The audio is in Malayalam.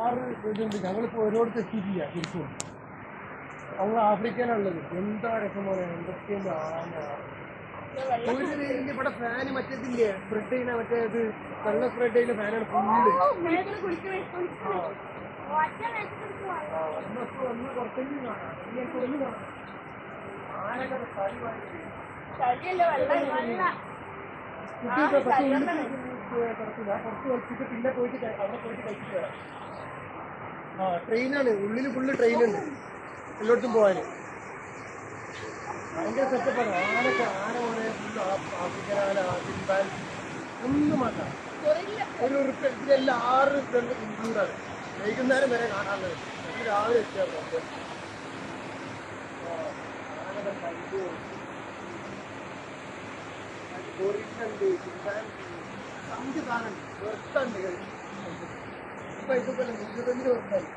ഇതുണ്ട്. ഞങ്ങളിപ്പോൾ ഓരോരുത്തർ എത്തിയിട്ടില്ല തിരിച്ചു. നമ്മൾ ആഫ്രിക്കയിലുള്ളത്. എന്താ രസമാണ്, എന്തൊക്കെയുണ്ട് ആന. ഒരു പേരിന്റെ ഇവിടെ ഫാന് മറ്റേതില്ലേ, സ്പ്രെഡ് ചെയ്യുന്ന മറ്റേത് വെള്ള സ്പ്രെഡ് ചെയ്യുന്ന ഫാനാണ് ഫുള്ള്. ഒന്ന് പുറത്തേക്ക് കാണാം, ഒന്ന് കാണാം. ആനകൾ കുറച്ച് കളിച്ചിട്ട് പിന്നെ പോയിട്ട് അവിടെ പോയിട്ട് കഴിച്ചിട്ട് വരാം. ട്രെയിനാണ്, ഉള്ളിൽ ഫുള്ള് ട്രെയിനുണ്ട് എല്ലായിടത്തും പോകാൻ. ഭയങ്കര സെറ്റപ്പാണ്. ആന പോലെ ഫുള്ള് ആഫ്രിക്കൻ ആന, ചിമ്പാൻസി ഒന്നും വേണ്ട. ഒരു ഇതിലെല്ലാം 6 ഇൻക്ലൂഡാണ്. വൈകുന്നേരം വരെ കാണാനുള്ളത്. രാവിലെ എത്തിയാൽ ഗോറില്ലുണ്ട്, ചിമ്പാൻസി, 5 സാധനം വെറുത്തുണ്ട്. ഇപ്പൊ ഇതുപോലെ 125 വെറുത്തായി.